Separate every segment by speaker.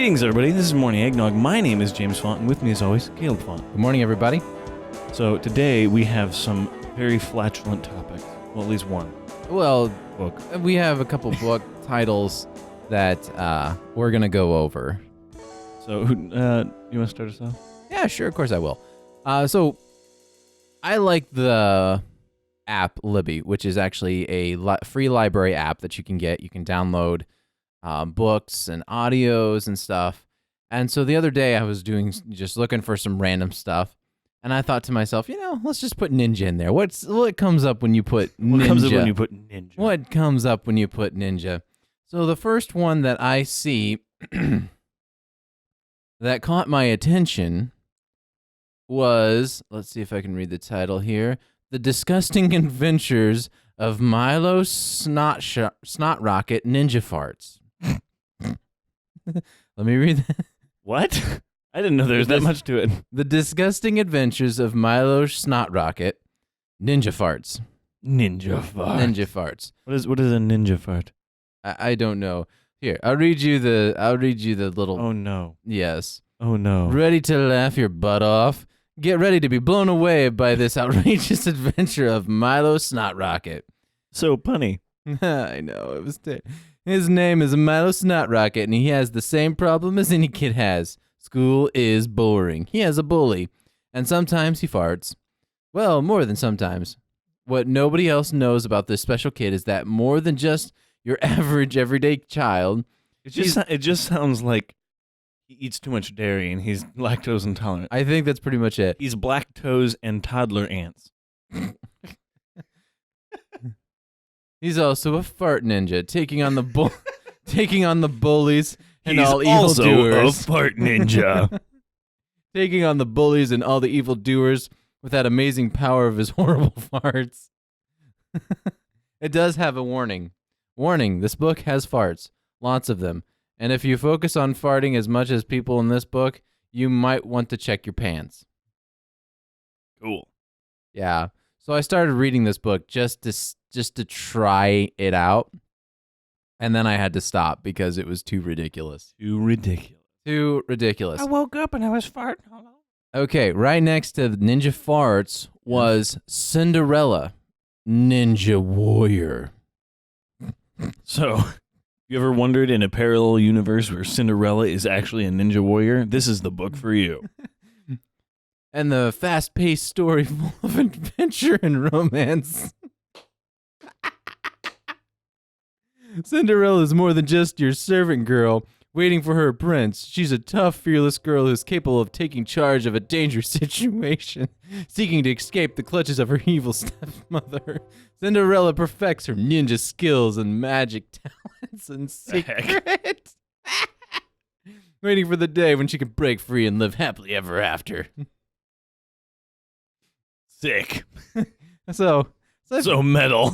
Speaker 1: Greetings, everybody. This is Morning Eggnog. My name is James Font, and with me, as always, Caleb Font.
Speaker 2: Good morning, everybody.
Speaker 1: So today we have some very flatulent topics. Well, at least one
Speaker 2: Well,
Speaker 1: book.
Speaker 2: we have a couple book titles that we're going to go over.
Speaker 1: So, you want to start us off?
Speaker 2: Yeah, sure. Of course I will. So I like the app Libby, which is actually a free library app that you can get. You can download books and audios and stuff. And so the other day I was just looking for some random stuff. And I thought to myself, let's just put ninja in there. What comes up when you put ninja?
Speaker 1: What comes up when you put ninja?
Speaker 2: What comes up when you put ninja? So the first one that I see that caught my attention was, let's see if I can read the title here, The Disgusting Adventures of Milo Snot Rocket Ninja Farts. Let me read that.
Speaker 1: What? I didn't know there was that much to it.
Speaker 2: The Disgusting Adventures of Milo Snot Rocket Ninja Farts.
Speaker 1: Ninja fart.
Speaker 2: Ninja farts.
Speaker 1: What is a ninja fart?
Speaker 2: I don't know. Here, I'll read you the little.
Speaker 1: Oh no.
Speaker 2: Yes.
Speaker 1: Oh no.
Speaker 2: Ready to laugh your butt off? Get ready to be blown away by this outrageous adventure of Milo Snot Rocket.
Speaker 1: So punny.
Speaker 2: I know, it was his name is Milo Snot Rocket, and he has the same problem as any kid has. School is boring. He has a bully, and sometimes he farts. Well, more than sometimes. What nobody else knows about this special kid is that more than just your average everyday child.
Speaker 1: It just sounds like he eats too much dairy and he's lactose intolerant.
Speaker 2: I think that's pretty much it.
Speaker 1: He's lactose and toddler ants.
Speaker 2: He's also a fart ninja, taking on the bullies and
Speaker 1: He's
Speaker 2: all
Speaker 1: also
Speaker 2: evildoers.
Speaker 1: a fart ninja.
Speaker 2: Taking on the bullies and all the evildoers with that amazing power of his horrible farts. It does have a warning. Warning, this book has farts. Lots of them. And if you focus on farting as much as people in this book, you might want to check your pants.
Speaker 1: Cool.
Speaker 2: Yeah. So I started reading this book just to try it out. And then I had to stop because it was too ridiculous.
Speaker 1: Too ridiculous.
Speaker 2: I
Speaker 1: woke up and I was farting.
Speaker 2: Okay, right next to Ninja Farts was Cinderella, Ninja Warrior.
Speaker 1: So, you ever wondered in a parallel universe where Cinderella is actually a ninja warrior? This is the book for you.
Speaker 2: And the fast-paced story full of adventure and romance. Cinderella is more than just your servant girl waiting for her prince. She's a tough, fearless girl who's capable of taking charge of a dangerous situation, seeking to escape the clutches of her evil stepmother. Cinderella perfects her ninja skills and magic talents in secret, waiting for the day when she can break free and live happily ever after.
Speaker 1: Sick.
Speaker 2: So
Speaker 1: metal.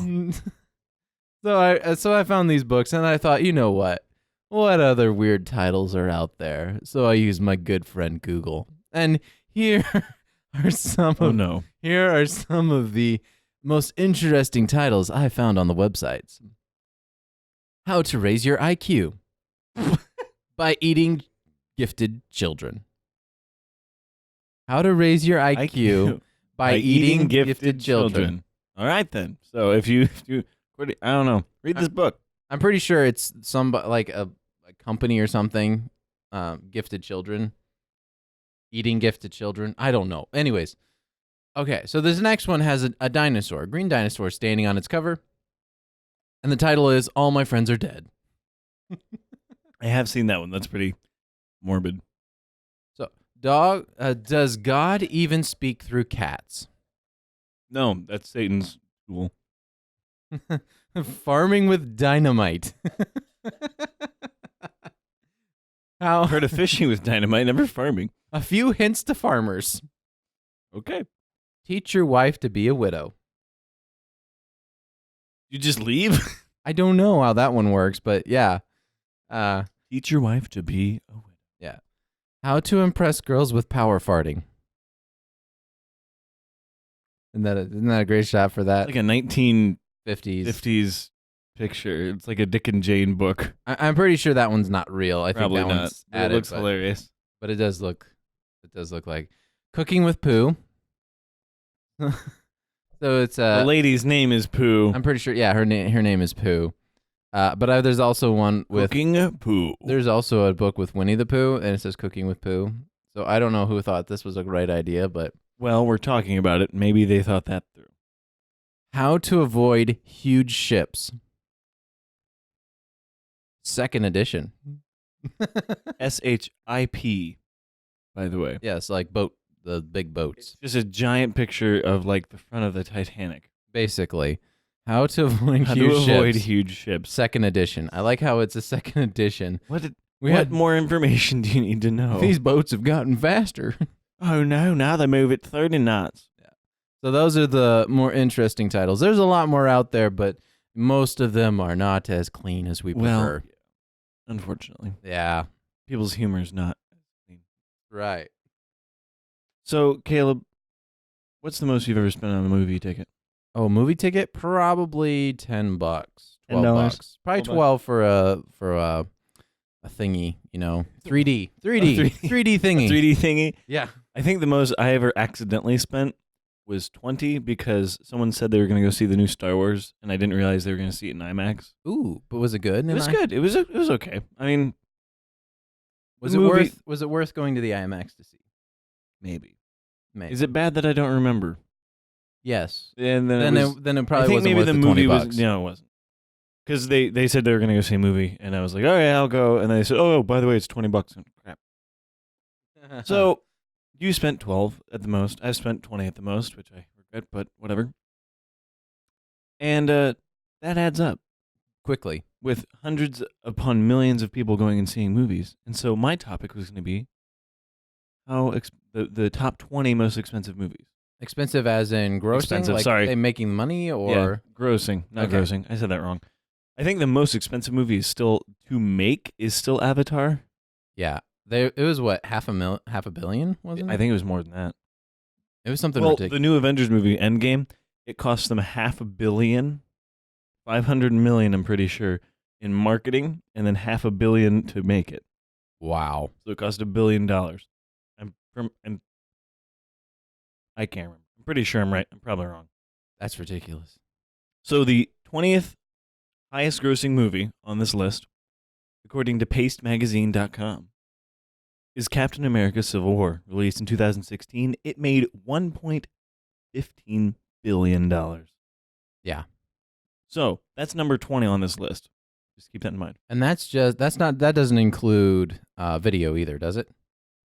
Speaker 2: So I found these books and I thought, you know what? What other weird titles are out there? So I used my good friend Google. And here are some of the most interesting titles I found on the websites. How to Raise Your IQ by Eating Gifted Children. How to Raise Your IQ by Eating Gifted Children.
Speaker 1: All right, then. So if you I don't know. Read this book.
Speaker 2: I'm pretty sure it's like a company or something. Gifted Children. Eating Gifted Children. I don't know. Anyways. Okay, so this next one has a dinosaur, a green dinosaur standing on its cover. And the title is All My Friends Are Dead.
Speaker 1: I have seen that one. That's pretty morbid.
Speaker 2: So, does God even speak through cats?
Speaker 1: No, that's Satan's tool.
Speaker 2: Farming with dynamite. How?
Speaker 1: Heard of fishing with dynamite, never farming.
Speaker 2: A few hints to farmers.
Speaker 1: Okay.
Speaker 2: Teach your wife to be a widow.
Speaker 1: You just leave?
Speaker 2: I don't know how that one works, but yeah.
Speaker 1: Teach your wife to be a widow.
Speaker 2: Yeah. How to impress girls with power farting. Isn't that a great shot for that?
Speaker 1: Like a 1950s
Speaker 2: 50s
Speaker 1: picture. It's like a Dick and Jane book.
Speaker 2: I'm pretty sure that one's not real. I
Speaker 1: Probably
Speaker 2: think that
Speaker 1: not.
Speaker 2: one's
Speaker 1: It
Speaker 2: added,
Speaker 1: looks hilarious.
Speaker 2: but it does look like Cooking with Pooh. So it's
Speaker 1: the lady's name is Pooh.
Speaker 2: I'm pretty sure. Yeah, her name is Pooh. But there's also one with
Speaker 1: Cooking Pooh.
Speaker 2: There's also a book with Winnie the Pooh, and it says Cooking with Pooh. So I don't know who thought this was a great idea, but
Speaker 1: well, we're talking about it. Maybe they thought that through.
Speaker 2: How to Avoid Huge Ships. Second edition.
Speaker 1: SHIP, by the way.
Speaker 2: Yes, like the big boats.
Speaker 1: It's just a giant picture of like the front of the Titanic.
Speaker 2: Basically, How to Avoid Huge Ships. Second edition. I like how it's a second edition.
Speaker 1: What more information do you need to know?
Speaker 2: These boats have gotten faster.
Speaker 1: Oh no, now they move at 30 knots.
Speaker 2: Yeah. So those are the more interesting titles. There's a lot more out there, but most of them are not as clean as we prefer.
Speaker 1: Well, unfortunately.
Speaker 2: Yeah.
Speaker 1: People's humor is not clean.
Speaker 2: Right.
Speaker 1: So, Caleb, what's the most you've ever spent on a movie ticket?
Speaker 2: Oh, movie ticket? Probably $10. $12. Probably 12 for a thingy, 3D thingy.
Speaker 1: 3D thingy.
Speaker 2: Yeah.
Speaker 1: I think the most I ever accidentally spent was 20 because someone said they were going to go see the new Star Wars, and I didn't realize they were going to see it in IMAX.
Speaker 2: Ooh, but was it good?
Speaker 1: It was good. It was okay. I mean,
Speaker 2: was it worth going to the IMAX to see?
Speaker 1: Maybe. Is it bad that I don't remember?
Speaker 2: Yes.
Speaker 1: And
Speaker 2: then it probably
Speaker 1: I think
Speaker 2: wasn't
Speaker 1: maybe
Speaker 2: worth
Speaker 1: the
Speaker 2: the
Speaker 1: movie
Speaker 2: $20.
Speaker 1: was. No, it wasn't. Because they said they were going to go see a movie, and I was like, oh, yeah, I'll go. And they said, oh, by the way, it's $20. Crap. So you spent 12 at the most. I've spent 20 at the most, which I regret, but whatever. And that adds up
Speaker 2: Quickly.
Speaker 1: with hundreds upon millions of people going and seeing movies. And so my topic was going to be the top 20 most expensive movies.
Speaker 2: Expensive as in grossing?
Speaker 1: Expensive,
Speaker 2: like
Speaker 1: sorry.
Speaker 2: They making money or?
Speaker 1: Yeah, grossing, not grossing. I said that wrong. I think the most expensive movie is still Avatar.
Speaker 2: Yeah. It was what, half a billion, wasn't it?
Speaker 1: I think it was more than that.
Speaker 2: It was something
Speaker 1: well,
Speaker 2: ridiculous.
Speaker 1: The new Avengers movie, Endgame, it cost them $500 million, $500 million, I'm pretty sure, in marketing, and then $500 million to make it.
Speaker 2: Wow.
Speaker 1: So it cost $1 billion. I can't remember. I'm pretty sure I'm right. I'm probably wrong.
Speaker 2: That's ridiculous.
Speaker 1: So the 20th highest grossing movie on this list, according to pastemagazine.com, is Captain America Civil War. Released in 2016, it made $1.15 billion.
Speaker 2: Yeah.
Speaker 1: So that's number 20 on this list. Just keep that in mind.
Speaker 2: And that doesn't include video either, does it?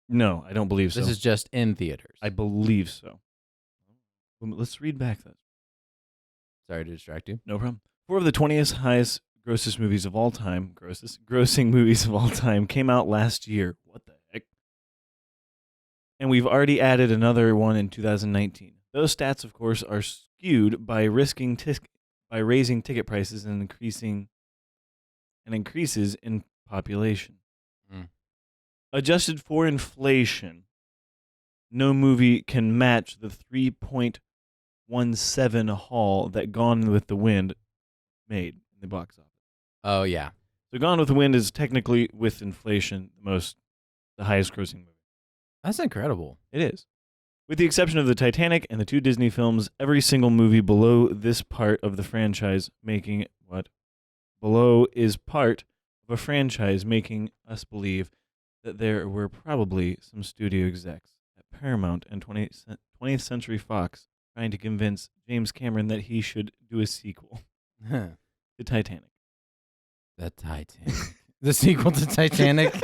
Speaker 1: No, I don't believe so.
Speaker 2: This is just in theaters.
Speaker 1: I believe so. Let's read back this.
Speaker 2: Sorry to distract you.
Speaker 1: No problem. 4 of the 20th highest grossing movies of all time came out last year. What the heck? And we've already added another one in 2019. Those stats, of course, are skewed by raising ticket prices and increases in population. Adjusted for inflation, no movie can match the 3.17 haul that Gone with the Wind made in the box office.
Speaker 2: Oh, yeah.
Speaker 1: So Gone with the Wind is technically, with inflation, the highest grossing movie.
Speaker 2: That's incredible.
Speaker 1: It is. With the exception of the Titanic and the 2 Disney films, every single movie below this part of the franchise making what? Below is part of a franchise making us believe that there were probably some studio execs at Paramount and 20th Century Fox trying to convince James Cameron that he should do a sequel to Titanic.
Speaker 2: The Titanic. The sequel to Titanic.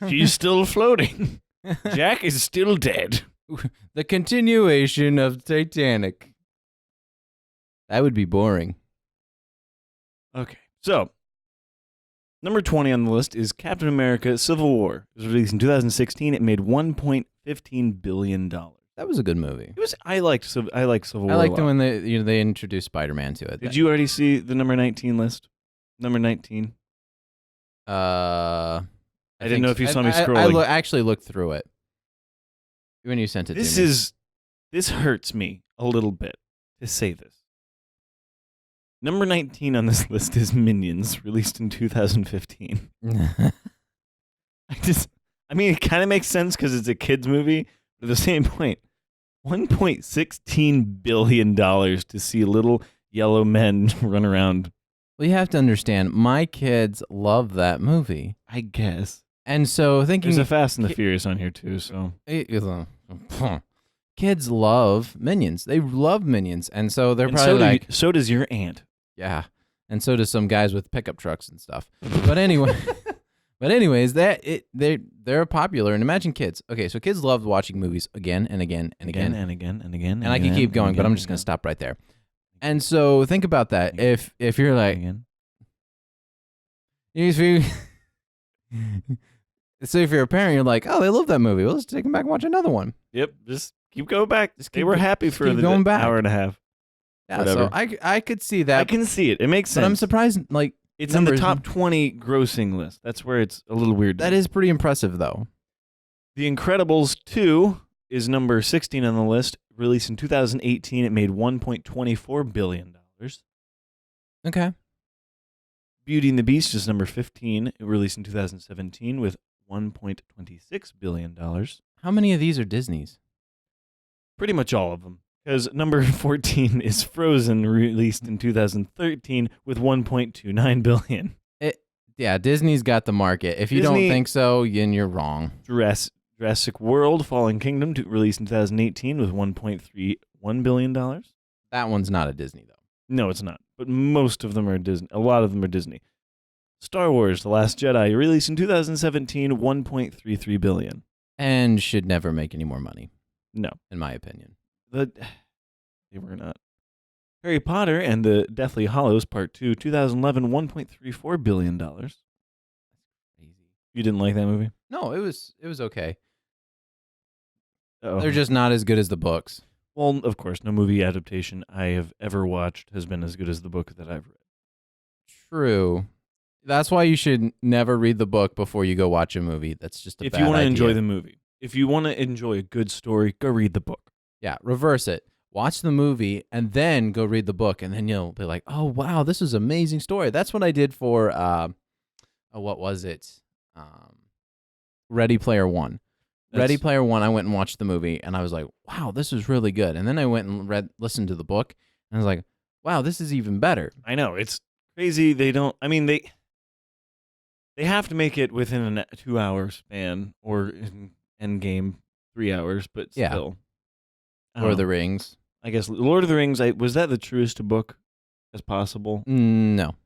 Speaker 1: She's still floating. Jack is still dead.
Speaker 2: The continuation of Titanic. That would be boring.
Speaker 1: Okay, so number 20 on the list is Captain America Civil War. It was released in 2016. It made $1.15 billion.
Speaker 2: That was a good movie.
Speaker 1: I liked Civil War.
Speaker 2: I liked it when they introduced Spider-Man to it.
Speaker 1: Did you already see the number 19 list? Number 19. I didn't know if you saw me scrolling.
Speaker 2: I actually looked through it when you sent it to me.
Speaker 1: This hurts me a little bit to say this. Number 19 on this list is Minions, released in 2015. I mean, it kind of makes sense because it's a kids movie, but at the same point, $1.16 billion to see little yellow men run around.
Speaker 2: Well, you have to understand, my kids love that movie.
Speaker 1: I guess.
Speaker 2: And so thinking...
Speaker 1: There's a Fast and the Furious on here, too, so...
Speaker 2: Kids love Minions. They love Minions. And so they're probably
Speaker 1: so does your aunt.
Speaker 2: Yeah. And so does some guys with pickup trucks and stuff. But anyway... But anyways, they're popular. And imagine kids. Okay, so kids love watching movies again and again and again.
Speaker 1: And again and again.
Speaker 2: And I can keep going, but I'm just going to stop right there. And so think about that. If you're like... So if you're a parent, you're like, oh, they love that movie. Well, let's take them back and watch another one.
Speaker 1: Yep, just keep going back. They were happy for the hour and a half.
Speaker 2: Yeah, whatever. So I could see that.
Speaker 1: I can see it. It makes sense.
Speaker 2: But I'm surprised, like...
Speaker 1: It's in the top 20 grossing list. That's where it's a little weird.
Speaker 2: That is pretty impressive, though.
Speaker 1: The Incredibles 2 is number 16 on the list. Released in 2018, it made $1.24 billion.
Speaker 2: Okay.
Speaker 1: Beauty and the Beast is number 15. It released in 2017 with $1.26 billion.
Speaker 2: How many of these are Disney's?
Speaker 1: Pretty much all of them. Because number 14 is Frozen, released in 2013 with $1.29 billion.
Speaker 2: Yeah, Disney's got the market. If you don't think so, then you're wrong.
Speaker 1: Jurassic World: Fallen Kingdom, released in 2018 with $1.31 billion.
Speaker 2: That one's not a Disney, though.
Speaker 1: No, it's not. But most of them are Disney. A lot of them are Disney. Star Wars: The Last Jedi, released in 2017, $1.33 billion.
Speaker 2: And should never make any more money.
Speaker 1: No.
Speaker 2: In my opinion.
Speaker 1: They were not. Harry Potter and the Deathly Hallows Part 2, 2011, $1.34 billion. That's crazy. You didn't like that movie?
Speaker 2: No, it was okay.
Speaker 1: Uh-oh.
Speaker 2: They're just not as good as the books.
Speaker 1: Well, of course, no movie adaptation I have ever watched has been as good as the book that I've read.
Speaker 2: True. That's why you should never read the book before you go watch a movie. That's just a bad idea.
Speaker 1: If you want to enjoy the movie. If you want to enjoy a good story, go read the book.
Speaker 2: Yeah, reverse it. Watch the movie and then go read the book, and then you'll be like, "Oh wow, this is an amazing story." That's what I did for what was it? Ready Player One. Ready Player One. I went and watched the movie, and I was like, "Wow, this is really good." And then I went and listened to the book, and I was like, "Wow, this is even better."
Speaker 1: I know, it's crazy. They don't. I mean, they have to make it within a 2-hour span, or in Endgame 3 hours, but still.
Speaker 2: Lord of the Rings.
Speaker 1: I guess Lord of the Rings, was that the truest book as possible?
Speaker 2: No.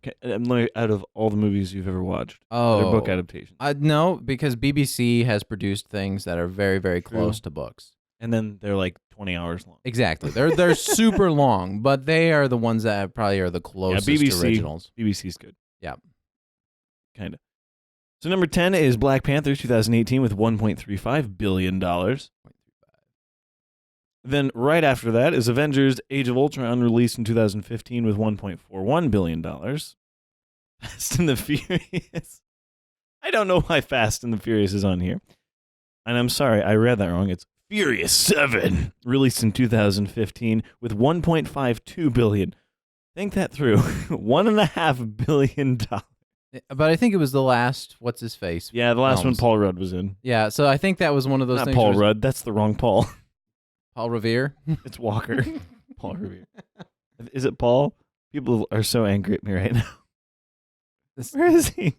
Speaker 1: Out of all the movies you've ever watched.
Speaker 2: Oh.
Speaker 1: They're book adaptations.
Speaker 2: No, because BBC has produced things that are very, very close to books.
Speaker 1: And then they're like 20 hours long.
Speaker 2: Exactly. They're super long, but they are the ones that probably are the closest to originals.
Speaker 1: BBC's good.
Speaker 2: Yeah.
Speaker 1: Kind of. So number 10 is Black Panther 2018 with $1.35 billion. Then right after that is Avengers Age of Ultron, released in 2015 with $1.41 billion. Fast and the Furious. I don't know why Fast and the Furious is on here. And I'm sorry, I read that wrong. It's Furious 7, released in 2015 with $1.52 billion. Think that through. $1.5 billion.
Speaker 2: But I think it was the last, what's his face?
Speaker 1: Yeah, the last one Paul Rudd was in.
Speaker 2: Yeah, so I think that was one of those
Speaker 1: Not
Speaker 2: things.
Speaker 1: Paul Rudd, that's the wrong Paul.
Speaker 2: Paul Revere?
Speaker 1: It's Walker. Paul Revere. Is it Paul? People are so angry at me right now. Where is he?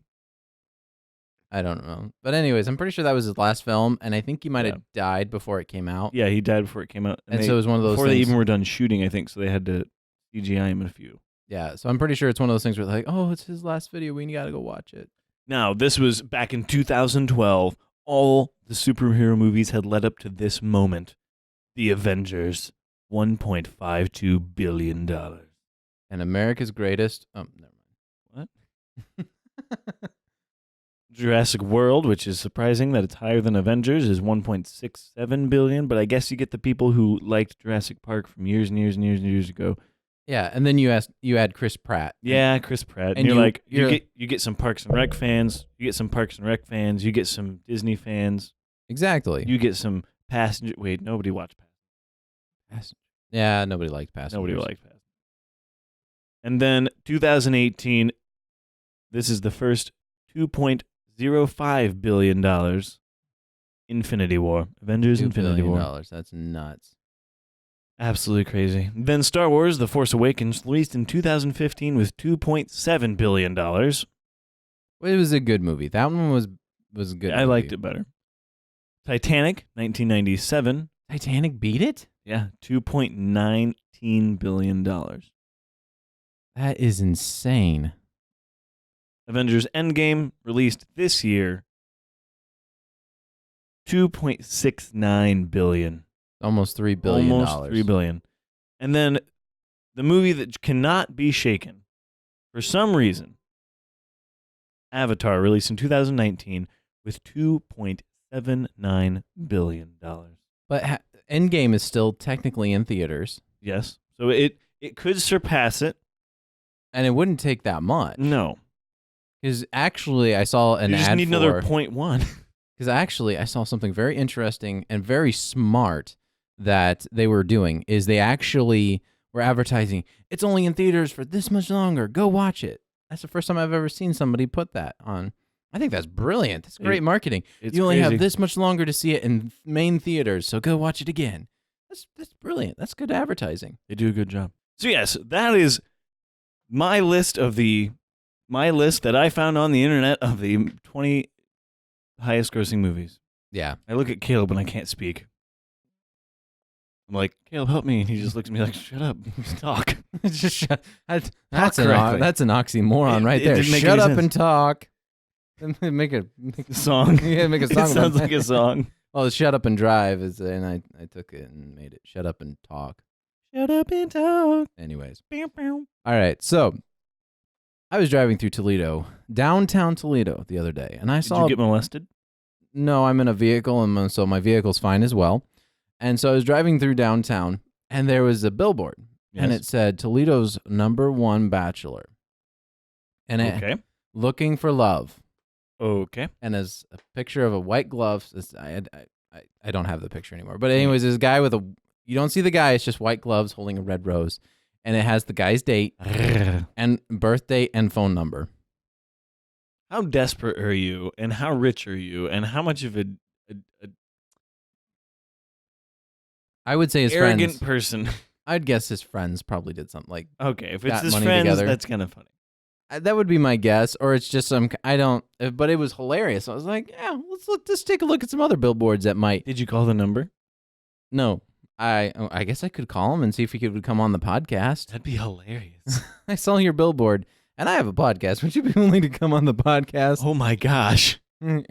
Speaker 2: I don't know. But anyways, I'm pretty sure that was his last film, and I think he might have died before it came out.
Speaker 1: Yeah, he died before it came out.
Speaker 2: And so it was one of those
Speaker 1: before
Speaker 2: things.
Speaker 1: They even were done shooting, I think, so they had to CGI him in a few.
Speaker 2: Yeah, so I'm pretty sure it's one of those things where they're like, oh, it's his last video, we gotta go watch it.
Speaker 1: Now, this was back in 2012. All the superhero movies had led up to this moment. The Avengers, $1.52 billion.
Speaker 2: And America's Greatest... Oh, never
Speaker 1: mind. What? Jurassic World, which is surprising that it's higher than Avengers, is $1.67 billion, but I guess you get the people who liked Jurassic Park from years and years and years and years ago.
Speaker 2: Yeah, and then you add Chris Pratt.
Speaker 1: Yeah, Chris Pratt. And you get some Parks and Rec fans, you get some Parks and Rec fans, you get some Disney fans.
Speaker 2: Exactly.
Speaker 1: You get some Passenger... Wait, nobody watched Passenger.
Speaker 2: Yeah, nobody liked Passengers.
Speaker 1: Nobody liked Passengers. And then 2018, this is the first $2.05 billion. Infinity War. Avengers Infinity War.
Speaker 2: That's nuts.
Speaker 1: Absolutely crazy. Then Star Wars The Force Awakens, released in 2015 with $2.7 billion.
Speaker 2: It was a good movie. That one was a good movie.
Speaker 1: I liked it better. Titanic, 1997.
Speaker 2: Titanic beat it?
Speaker 1: Yeah, $2.19 billion.
Speaker 2: That is insane.
Speaker 1: Avengers Endgame, released this year, $2.69 billion.
Speaker 2: Almost $3 billion.
Speaker 1: Almost $3 billion. And then the movie that cannot be shaken, for some reason, Avatar, released in 2019 with $2.79 billion.
Speaker 2: But Endgame is still technically in theaters.
Speaker 1: Yes. So it could surpass it.
Speaker 2: And it wouldn't take that much.
Speaker 1: No.
Speaker 2: Because actually, I saw an ad.
Speaker 1: You just need another 0.1.
Speaker 2: Because actually, I saw something very interesting and very smart that they were doing. Is they actually were advertising, it's only in theaters for this much longer. Go watch it. That's the first time I've ever seen somebody put that on. I think that's brilliant. That's great marketing. You only have this much longer to see it in main theaters, so go watch it again. That's brilliant. That's good advertising.
Speaker 1: They do a good job. So yes, that is my list that I found on the internet of the 20 highest grossing movies.
Speaker 2: Yeah.
Speaker 1: I look at Caleb and I can't speak. I'm like, Caleb, help me. And he just looks at me like, shut up. Just talk.
Speaker 2: Just shut. That's an oxymoron right there. Shut up and talk. Make a
Speaker 1: song.
Speaker 2: Yeah, make a song.
Speaker 1: It sounds like a song.
Speaker 2: Well, shut up and drive is, and I took it and made it shut up and talk.
Speaker 1: Shut up and talk.
Speaker 2: Anyways.
Speaker 1: Bow, bow.
Speaker 2: All right. So I was driving through Toledo, downtown Toledo, the other day, and I saw.
Speaker 1: Did you get molested?
Speaker 2: No, I'm in a vehicle, and so my vehicle's fine as well. And so I was driving through downtown, and there was a billboard, and it said Toledo's #1 bachelor, and looking for love.
Speaker 1: Okay.
Speaker 2: And as a picture of a white glove. I don't have the picture anymore. But anyways, this guy with you don't see the guy. It's just white gloves holding a red rose, and it has the guy's date and birth date and phone number.
Speaker 1: How desperate are you, and how rich are you, and how much of a
Speaker 2: I would say his
Speaker 1: arrogant
Speaker 2: friends,
Speaker 1: person?
Speaker 2: I'd guess his friends probably did something like.
Speaker 1: Okay, if it's
Speaker 2: got
Speaker 1: his
Speaker 2: money
Speaker 1: friends,
Speaker 2: together.
Speaker 1: that's kind of funny.
Speaker 2: That would be my guess, or it's just some. I don't. But it was hilarious. I was like, yeah, let's take a look at some other billboards that might.
Speaker 1: Did you call the number?
Speaker 2: No, I guess I could call him and see if he could come on the podcast.
Speaker 1: That'd be hilarious.
Speaker 2: I saw your billboard, and I have a podcast. Would you be willing to come on the podcast?
Speaker 1: Oh my gosh!
Speaker 2: We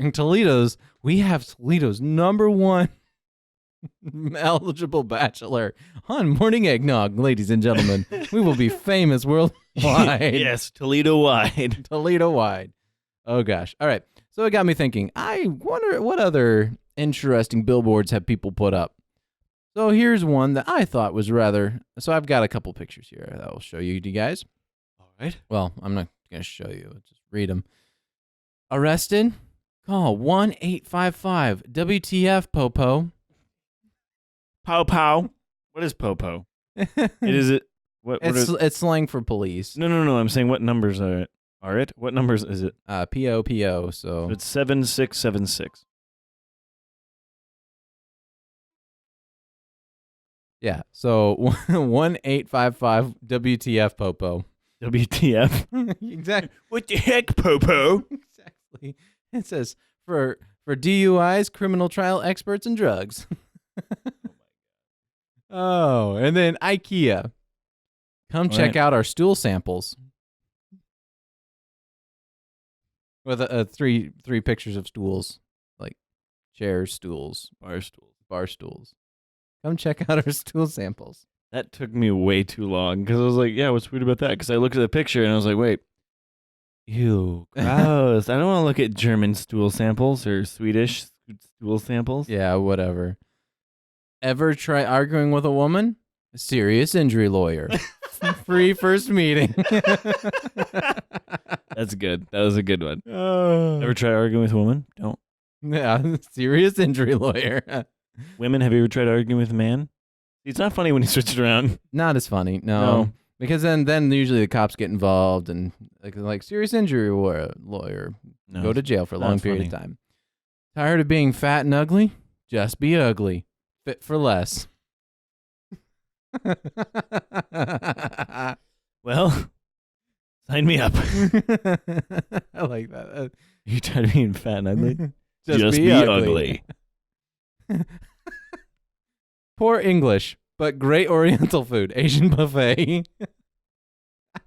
Speaker 2: have Toledo's #1 eligible bachelor on Morning Eggnog, ladies and gentlemen. We will be famous worldwide.
Speaker 1: Yes, Toledo-wide.
Speaker 2: Toledo-wide. Oh, gosh. All right. So it got me thinking, I wonder what other interesting billboards have people put up. So here's one that I thought was rather... So I've got a couple pictures here that I'll show you guys.
Speaker 1: All right.
Speaker 2: Well, I'm not going to show you. I'll just read them. Arrested? Call 1-855-WTF, Popo.
Speaker 1: Pow pow. What is popo? It's
Speaker 2: slang for police.
Speaker 1: No. I'm saying what numbers are it? What numbers is it?
Speaker 2: PO. So
Speaker 1: it's 7676.
Speaker 2: Yeah. So 1-855 WTF Popo.
Speaker 1: WTF?
Speaker 2: Exactly.
Speaker 1: What the heck, Popo?
Speaker 2: Exactly. It says for DUIs, criminal trial experts, and drugs. Oh, and then IKEA. Come check out our stool samples. With three pictures of stools, like chairs, stools, bar stools. Come check out our stool samples.
Speaker 1: That took me way too long because I was like, yeah, what's weird about that? Because I looked at the picture and I was like, wait, ew, gross. I don't want to look at German stool samples or Swedish stool samples.
Speaker 2: Yeah, whatever. Ever try arguing with a woman? A serious injury lawyer. Free first meeting.
Speaker 1: That's good. That was a good one. Ever try arguing with a woman? Don't.
Speaker 2: Yeah, serious injury lawyer.
Speaker 1: Women, have you ever tried arguing with a man? It's not funny when you switch it around.
Speaker 2: Not as funny. No. Because then usually the cops get involved and like serious injury or a lawyer go to jail for a long period of time. Tired of being fat and ugly? Just be ugly. Fit for less.
Speaker 1: Well, sign me up.
Speaker 2: I like that.
Speaker 1: You tired of being fat and ugly?
Speaker 2: Just be ugly. Poor English, but great Oriental food. Asian buffet.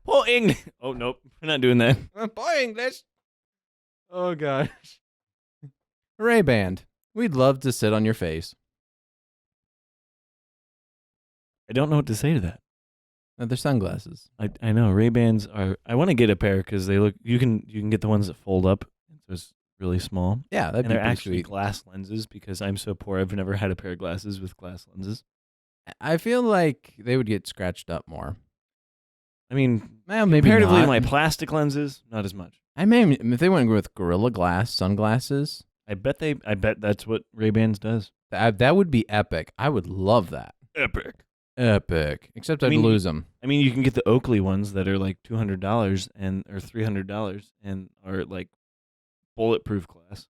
Speaker 1: Poor English. Oh, nope. We're not doing that.
Speaker 2: Poor English. Oh, gosh. Ray Band. We'd love to sit on your face.
Speaker 1: I don't know what to say to that.
Speaker 2: They're sunglasses.
Speaker 1: I know Ray-Bans are. I want to get a pair because they look. You can get the ones that fold up, so it's really small.
Speaker 2: Yeah, that'd
Speaker 1: and
Speaker 2: be
Speaker 1: they're actually
Speaker 2: sweet.
Speaker 1: glass lenses because I'm so poor. I've never had a pair of glasses with glass lenses.
Speaker 2: I feel like they would get scratched up more.
Speaker 1: I mean,
Speaker 2: well, maybe
Speaker 1: comparatively
Speaker 2: not.
Speaker 1: to my plastic lenses, not as much.
Speaker 2: I mean, if they went with Gorilla Glass sunglasses,
Speaker 1: I bet that's what Ray-Bans does.
Speaker 2: that would be epic. I would love that. Epic. Except I'd lose them.
Speaker 1: I mean, you can get the Oakley ones that are like $200 or $300 and are like bulletproof glass.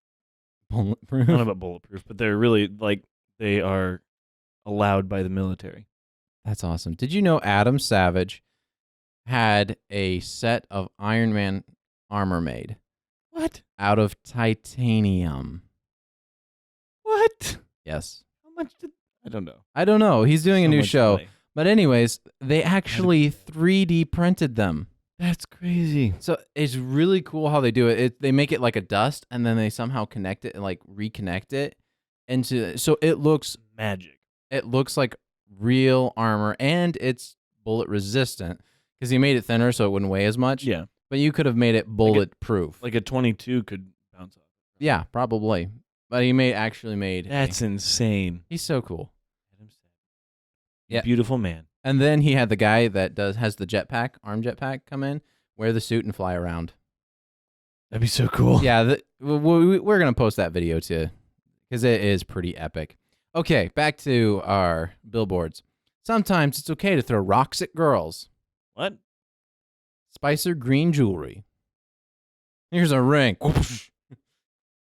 Speaker 2: Bulletproof?
Speaker 1: I don't know about bulletproof, but they're really like they are allowed by the military.
Speaker 2: That's awesome. Did you know Adam Savage had a set of Iron Man armor made?
Speaker 1: What?
Speaker 2: Out of titanium.
Speaker 1: What?
Speaker 2: Yes.
Speaker 1: How much did... I don't know.
Speaker 2: He's doing a new show.
Speaker 1: Money.
Speaker 2: But anyways, they actually 3D printed them.
Speaker 1: That's crazy.
Speaker 2: So it's really cool how they do it. They make it like a dust, and then they somehow connect it and like reconnect it into. So it looks
Speaker 1: magic.
Speaker 2: It looks like real armor, and it's bullet resistant because he made it thinner so it wouldn't weigh as much.
Speaker 1: Yeah.
Speaker 2: But you could have made it bulletproof.
Speaker 1: Like a 22 could bounce off.
Speaker 2: Yeah, probably. But he actually made.
Speaker 1: That's insane.
Speaker 2: He's so cool.
Speaker 1: Yeah. Beautiful man.
Speaker 2: And then he had the guy that has the jetpack, arm jetpack, come in, wear the suit, and fly around.
Speaker 1: That'd be so cool.
Speaker 2: Yeah, we're going to post that video too, because it is pretty epic. Okay, back to our billboards. Sometimes it's okay to throw rocks at girls.
Speaker 1: What?
Speaker 2: Spicer Green Jewelry. Here's a ring.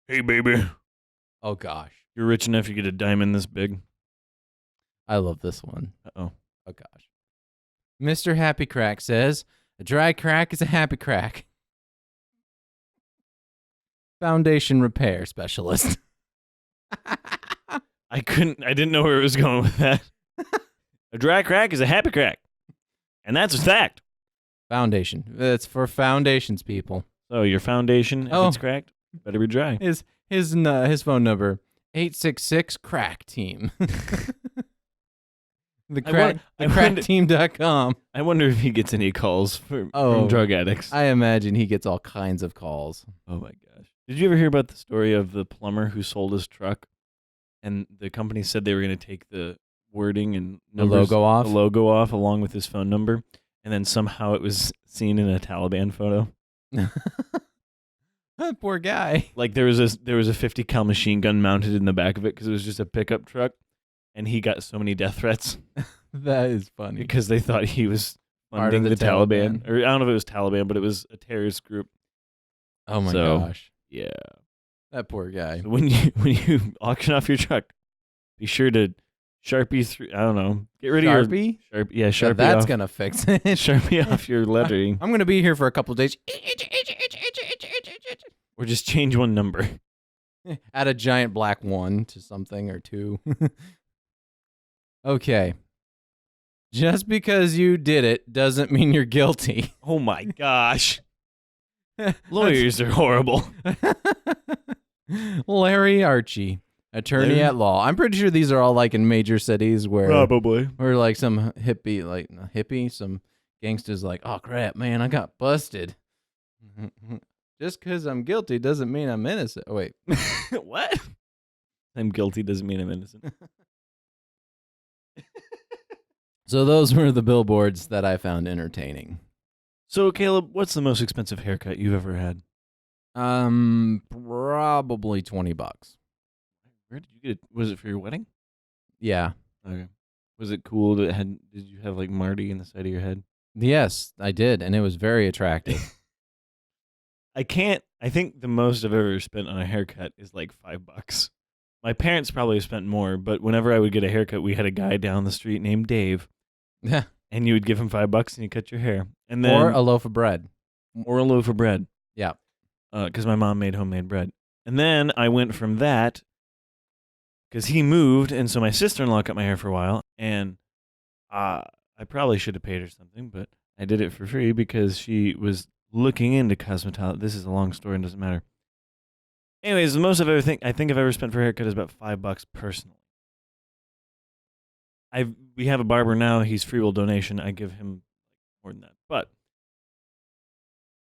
Speaker 1: Hey, baby.
Speaker 2: Oh, gosh.
Speaker 1: You're rich enough to get a diamond this big?
Speaker 2: I love this one.
Speaker 1: Uh-oh.
Speaker 2: Oh, gosh. Mr. Happy Crack says, a dry crack is a happy crack. Foundation repair specialist.
Speaker 1: I didn't know where it was going with that. A dry crack is a happy crack. And that's a fact.
Speaker 2: Foundation. It's for foundations, people.
Speaker 1: So your foundation, if it's cracked, better be dry.
Speaker 2: His phone number, 866-CRACK-TEAM. Crackteam.com.
Speaker 1: I wonder if he gets any calls from drug addicts.
Speaker 2: I imagine he gets all kinds of calls.
Speaker 1: Oh, my gosh. Did you ever hear about the story of the plumber who sold his truck and the company said they were going to take the wording and numbers,
Speaker 2: the logo off
Speaker 1: along with his phone number, and then somehow it was seen in a Taliban photo?
Speaker 2: Poor guy.
Speaker 1: Like there was a 50 cal machine gun mounted in the back of it because it was just a pickup truck, and he got so many death threats.
Speaker 2: That is funny
Speaker 1: because they thought he was funding the Taliban, or I don't know if it was Taliban, but it was a terrorist group.
Speaker 2: Oh my gosh!
Speaker 1: Yeah,
Speaker 2: that poor guy.
Speaker 1: So when you auction off your truck, be sure to Sharpie through. I don't know. Get rid of your Sharpie. Yeah, Sharpie.
Speaker 2: So that's gonna fix it.
Speaker 1: Sharpie off your lettering.
Speaker 2: I'm gonna be here for a couple of days.
Speaker 1: Or just change one number.
Speaker 2: Add a giant black 1 to something or 2. Okay. Just because you did it doesn't mean you're guilty.
Speaker 1: Oh my gosh. Lawyers are horrible.
Speaker 2: Larry Archie, attorney at law. I'm pretty sure these are all like in major cities where
Speaker 1: probably
Speaker 2: where like some some gangsters like, oh crap, man, I got busted. Just because I'm guilty doesn't mean I'm innocent. Oh, wait.
Speaker 1: What? I'm guilty doesn't mean I'm innocent.
Speaker 2: So those were the billboards that I found entertaining.
Speaker 1: So, Caleb, what's the most expensive haircut you've ever had?
Speaker 2: Probably $20.
Speaker 1: Where did you get it? Was it for your wedding?
Speaker 2: Yeah.
Speaker 1: Okay. Was it cool? Did you have like Marty in the side of your head?
Speaker 2: Yes, I did, and it was very attractive.
Speaker 1: I think the most I've ever spent on a haircut is like $5. My parents probably spent more, but whenever I would get a haircut, we had a guy down the street named Dave,
Speaker 2: Yeah.
Speaker 1: and you would give him $5 and you cut your hair. And then
Speaker 2: Or a loaf of bread.
Speaker 1: or a loaf of bread.
Speaker 2: Yeah.
Speaker 1: Because my mom made homemade bread. And then I went from that, because he moved, and so my sister-in-law cut my hair for a while, and I probably should have paid her something, but I did it for free because she was looking into cosmetology. This is a long story and doesn't matter. Anyways, the most I've ever spent for a haircut is about $5 personally. We have a barber now. He's free will donation. I give him more than that. But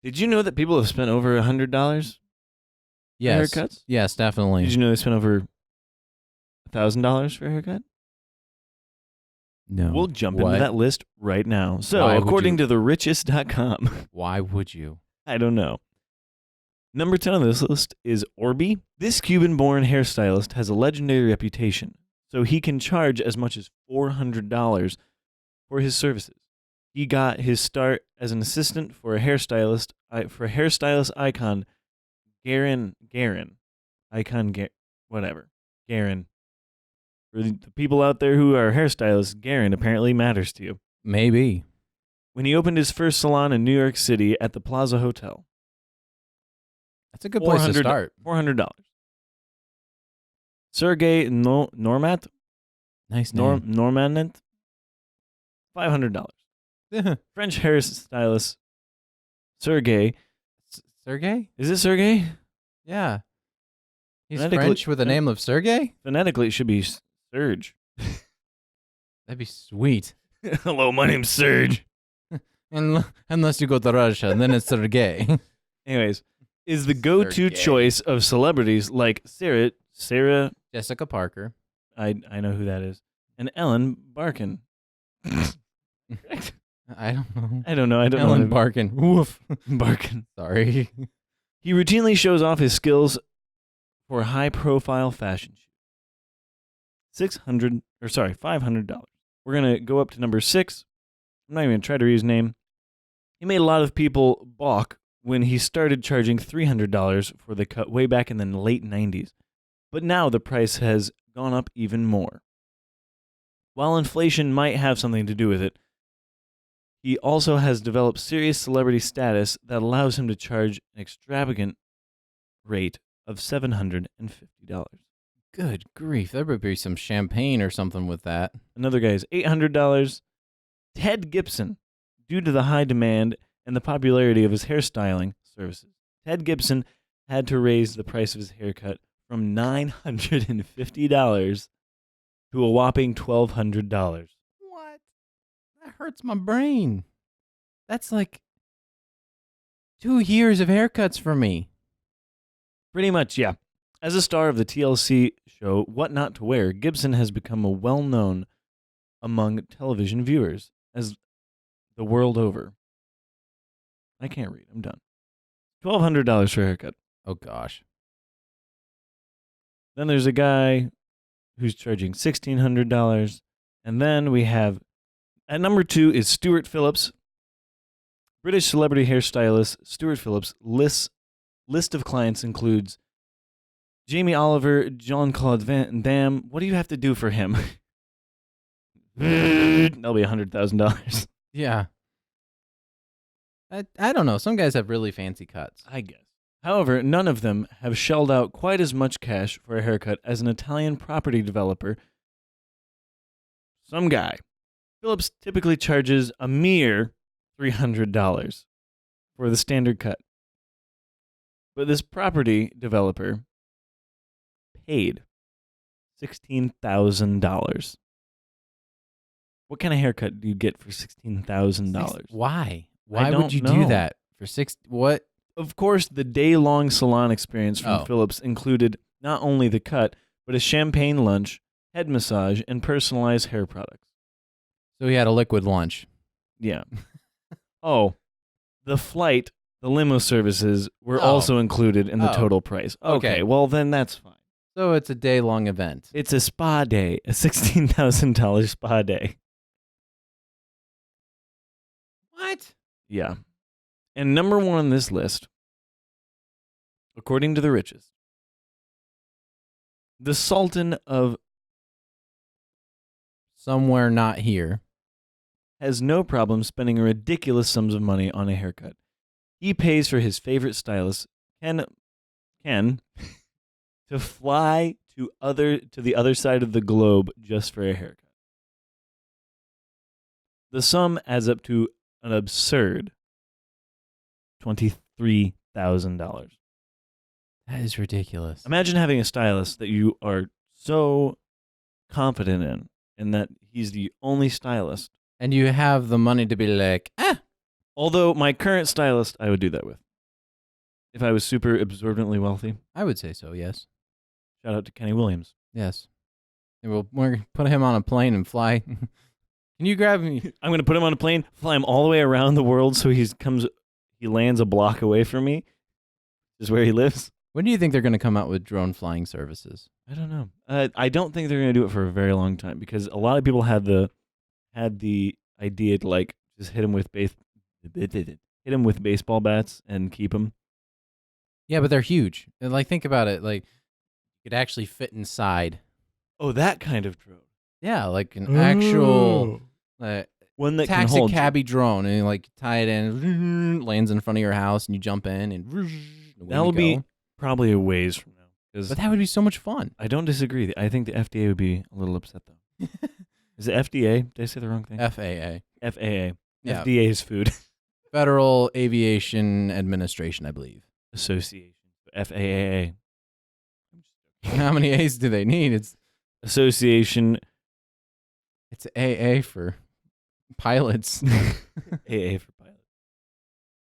Speaker 1: did you know that people have spent over $100
Speaker 2: Yes.
Speaker 1: for haircuts?
Speaker 2: Yes, definitely.
Speaker 1: Did you know they spent over $1,000 for a haircut?
Speaker 2: No.
Speaker 1: We'll jump
Speaker 2: What?
Speaker 1: into that list right now. So,
Speaker 2: Why would
Speaker 1: according
Speaker 2: you?
Speaker 1: to therichest.com,
Speaker 2: Why would you?
Speaker 1: I don't know. Number 10 on this list is Orby. This Cuban-born hairstylist has a legendary reputation, so he can charge as much as $400 for his services. He got his start as an assistant for a hairstylist icon, Garen. For the people out there who are hairstylists, Garen apparently matters to you.
Speaker 2: Maybe.
Speaker 1: When he opened his first salon in New York City at the Plaza Hotel.
Speaker 2: That's a good place to start.
Speaker 1: $400. Sergey Normat?
Speaker 2: Nice name.
Speaker 1: Normanent? $500. French hairstylist Sergey.
Speaker 2: Sergey?
Speaker 1: Is it Sergey?
Speaker 2: Yeah. He's
Speaker 1: Phonetically-
Speaker 2: French with the name of Sergey?
Speaker 1: Phonetically, it should be Serge.
Speaker 2: That'd be sweet.
Speaker 1: Hello, my name's Serge.
Speaker 2: Unless you go to Russia, then it's Sergey.
Speaker 1: Anyways, is the go-to
Speaker 2: Sergey.
Speaker 1: choice of celebrities like Sarah,
Speaker 2: Jessica Parker.
Speaker 1: I know who that is, and Ellen Barkin. Correct?
Speaker 2: I don't know.
Speaker 1: I don't know.
Speaker 2: Ellen Barkin. Woof.
Speaker 1: Barkin.
Speaker 2: Sorry.
Speaker 1: He routinely shows off his skills for high-profile fashion shoots. $500. We're gonna go up to number 6. I'm not even gonna try to read his name. He made a lot of people balk when he started charging $300 for the cut way back in the late 90s. But now the price has gone up even more. While inflation might have something to do with it, he also has developed serious celebrity status that allows him to charge an extravagant rate of $750.
Speaker 2: Good grief. There would be some champagne or something with that.
Speaker 1: Another guy is $800. Ted Gibson, due to the high demand and the popularity of his hairstyling services, Ted Gibson had to raise the price of his haircut from $950 to a whopping $1,200.
Speaker 2: What? That hurts my brain. That's like 2 years of haircuts for me.
Speaker 1: Pretty much, yeah. As a star of the TLC show What Not to Wear, Gibson has become a well-known among television viewers as the world over. I can't read. I'm done. $1,200 for a haircut.
Speaker 2: Oh, gosh.
Speaker 1: Then there's a guy who's charging $1,600. And then we have, at number 2 is Stuart Phillips. British celebrity hairstylist Stuart Phillips' list of clients includes Jamie Oliver, Jean-Claude Van Damme. What do you have to do for him? That'll be $100,000.
Speaker 2: Yeah. I don't know. Some guys have really fancy cuts.
Speaker 1: I guess. However, none of them have shelled out quite as much cash for a haircut as an Italian property developer. Some guy. Phillips typically charges a mere $300 for the standard cut. But this property developer paid $16,000. What kind of haircut do you get for $16,000?
Speaker 2: Why? Why
Speaker 1: don't
Speaker 2: would you
Speaker 1: know.
Speaker 2: do that for what?
Speaker 1: Of course, the day-long salon experience from Phillips included not only the cut, but a champagne lunch, head massage, and personalized hair products.
Speaker 2: So he had a liquid lunch.
Speaker 1: Yeah. Oh, the flight, the limo services were also included in the total price. Okay, well then that's fine.
Speaker 2: So it's a day-long event.
Speaker 1: It's a spa day, a $16,000 spa day. Yeah. And number 1 on this list, according to the richest, the Sultan of
Speaker 2: Somewhere not here.
Speaker 1: has no problem spending ridiculous sums of money on a haircut. He pays for his favorite stylist, Ken, to fly to the other side of the globe just for a haircut. The sum adds up to an absurd $23,000.
Speaker 2: That is ridiculous.
Speaker 1: Imagine having a stylist that you are so confident in, and that he's the only stylist.
Speaker 2: And you have the money to be like,
Speaker 1: Although my current stylist, I would do that with. If I was super absorbently wealthy.
Speaker 2: I would say so, yes.
Speaker 1: Shout out to Kenny Williams.
Speaker 2: Yes. And we'll put him on a plane and fly. Can you grab me?
Speaker 1: I'm going to put him on a plane, fly him all the way around the world so he lands a block away from me. Is where he lives.
Speaker 2: When do you think they're going to come out with drone flying services?
Speaker 1: I don't know. I don't think they're going to do it for a very long time because a lot of people had the idea to like just hit him with baseball bats and keep him.
Speaker 2: Yeah, but they're huge. And like, think about it. Like, you could actually fit inside.
Speaker 1: Oh, that kind of drone.
Speaker 2: Yeah, like an actual
Speaker 1: one that
Speaker 2: taxi
Speaker 1: can hold
Speaker 2: cabby drone, and you like tie it in, lands in front of your house, and you jump in, and
Speaker 1: that will be probably a ways from now.
Speaker 2: But that would be so much fun.
Speaker 1: I don't disagree. I think the FDA would be a little upset though. Is it FDA? Did I say the wrong thing?
Speaker 2: FAA.
Speaker 1: FAA.
Speaker 2: Yeah.
Speaker 1: FDA's food.
Speaker 2: Federal Aviation Administration, I believe.
Speaker 1: Association. FAA.
Speaker 2: How many A's do they need? It's
Speaker 1: Association.
Speaker 2: It's AA for pilots.
Speaker 1: AA for pilots.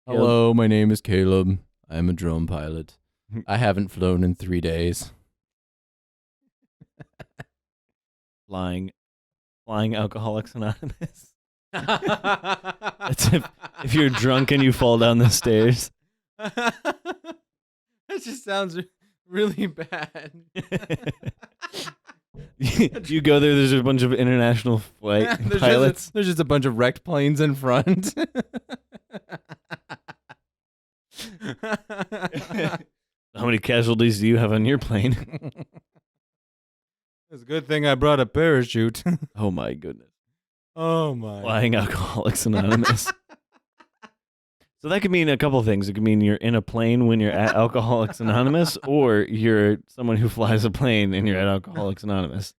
Speaker 2: Hello, my name is Caleb. I'm a drone pilot. I haven't flown in 3 days.
Speaker 1: Flying Alcoholics Anonymous. That's if you're drunk and you fall down the stairs.
Speaker 2: That just sounds really bad.
Speaker 1: You go there, there's a bunch of international flight pilots.
Speaker 2: There's just a bunch of wrecked planes in front.
Speaker 1: How many casualties do you have on your plane?
Speaker 2: It's a good thing I brought a parachute.
Speaker 1: Oh my goodness.
Speaker 2: Oh my.
Speaker 1: Flying Alcoholics Anonymous. So that could mean a couple things. It could mean you're in a plane when you're at Alcoholics Anonymous, or you're someone who flies a plane and you're at Alcoholics Anonymous.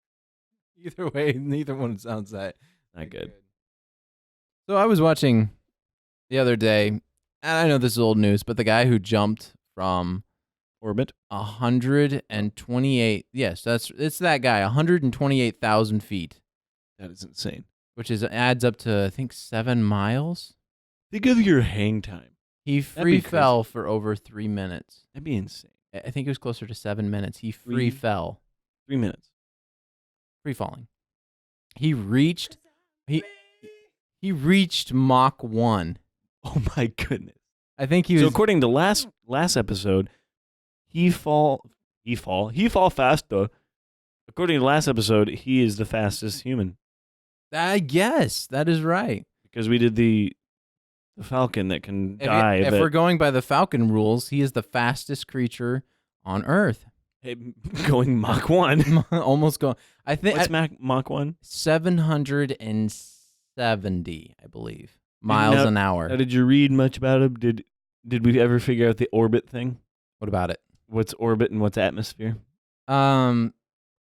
Speaker 2: Either way, neither one sounds that
Speaker 1: not good.
Speaker 2: So I was watching the other day, and I know this is old news, but the guy who jumped from
Speaker 1: orbit
Speaker 2: 128, yes, it's that guy, 128,000 feet.
Speaker 1: That is insane.
Speaker 2: Which adds up to, I think, 7 miles.
Speaker 1: Think of your hang time.
Speaker 2: He free fell for over 3 minutes.
Speaker 1: That'd be insane.
Speaker 2: I think it was closer to 7 minutes. He free fell.
Speaker 1: 3 minutes.
Speaker 2: Free falling. He reached Mach 1.
Speaker 1: Oh my goodness.
Speaker 2: I think he was.
Speaker 1: So according to last episode, he fall faster. According to last episode, he is the fastest human.
Speaker 2: I guess that is right.
Speaker 1: Because we did the falcon that can dive.
Speaker 2: If we're going by the falcon rules, he is the fastest creature on Earth.
Speaker 1: Hey, going Mach 1.
Speaker 2: Almost going. I think.
Speaker 1: What's Mach 1?
Speaker 2: 770, I believe, miles an hour.
Speaker 1: Now, did you read much about him? Did we ever figure out the orbit thing?
Speaker 2: What about it?
Speaker 1: What's orbit and what's atmosphere? Or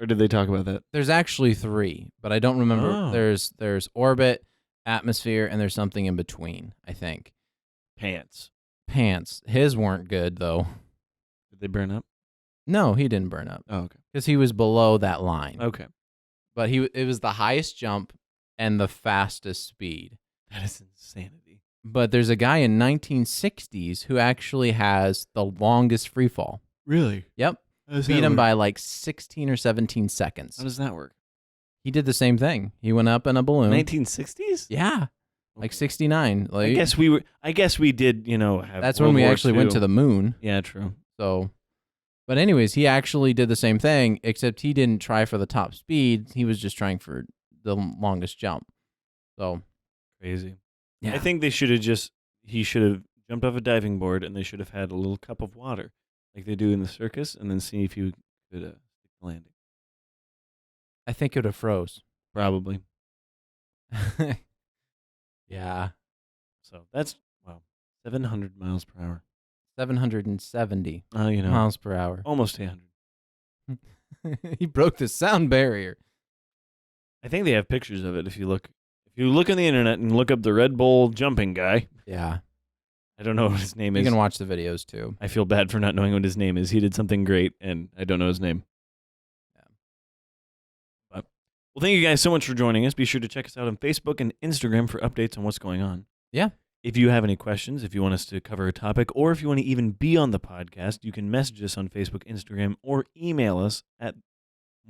Speaker 1: did they talk about that?
Speaker 2: There's actually 3, but I don't remember.
Speaker 1: Oh.
Speaker 2: There's orbit, atmosphere, and there's something in between, I think.
Speaker 1: Pants.
Speaker 2: His weren't good, though.
Speaker 1: Did they burn up?
Speaker 2: No, he didn't burn up.
Speaker 1: Oh, okay.
Speaker 2: Because he was below that line.
Speaker 1: Okay.
Speaker 2: But it was the highest jump and the fastest speed.
Speaker 1: That is insanity.
Speaker 2: But there's a guy in 1960s who actually has the longest free fall.
Speaker 1: Really?
Speaker 2: Yep. Beat him by like 16 or 17 seconds.
Speaker 1: How does that work?
Speaker 2: He did the same thing. He went up in a balloon.
Speaker 1: 1960s?
Speaker 2: Yeah. Like 69. Like,
Speaker 1: I guess we did, have
Speaker 2: that's
Speaker 1: World
Speaker 2: when we
Speaker 1: War
Speaker 2: actually
Speaker 1: II.
Speaker 2: went to the moon.
Speaker 1: Yeah, true.
Speaker 2: So, but anyways, he actually did the same thing, except he didn't try for the top speed. He was just trying for the longest jump. So
Speaker 1: crazy.
Speaker 2: yeah.
Speaker 1: I think they should have just he should have jumped off a diving board, and they should have had a little cup of water, like they do in the circus, and then see if you could stick the landing.
Speaker 2: I think it would have froze.
Speaker 1: Probably.
Speaker 2: Yeah.
Speaker 1: So that's 700 miles per hour.
Speaker 2: 770
Speaker 1: You know,
Speaker 2: miles per hour.
Speaker 1: almost 800.
Speaker 2: He broke the sound barrier.
Speaker 1: I think they have pictures of it. If you look on the internet and look up the Red Bull jumping guy.
Speaker 2: Yeah.
Speaker 1: I don't know what his name is.
Speaker 2: You can watch the videos too.
Speaker 1: I feel bad for not knowing what his name is. He did something great, and I don't know his name.
Speaker 2: Yeah.
Speaker 1: But, well, thank you guys so much for joining us. Be sure to check us out on Facebook and Instagram for updates on what's going on.
Speaker 2: Yeah.
Speaker 1: If you have any questions, if you want us to cover a topic, or if you want to even be on the podcast, you can message us on Facebook, Instagram, or email us at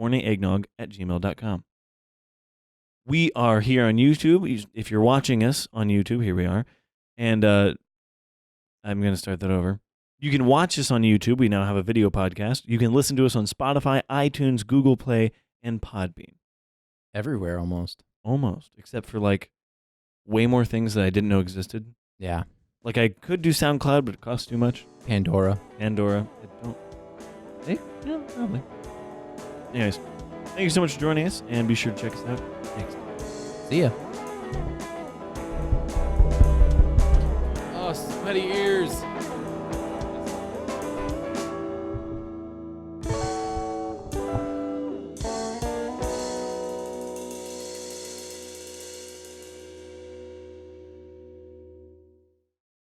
Speaker 1: morningeggnog@gmail.com. We are here on YouTube. If you're watching us on YouTube, here we are. And I'm going to start that over. You can watch us on YouTube. We now have a video podcast. You can listen to us on Spotify, iTunes, Google Play, and PodBean.
Speaker 2: Everywhere almost.
Speaker 1: Almost, except for like way more things that I didn't know existed.
Speaker 2: Yeah.
Speaker 1: Like I could do SoundCloud, but it costs too much.
Speaker 2: Pandora.
Speaker 1: Yeah, probably. Anyways, thank you so much for joining us, and be sure to check us out next time.
Speaker 2: See ya. Oh, sweaty ears.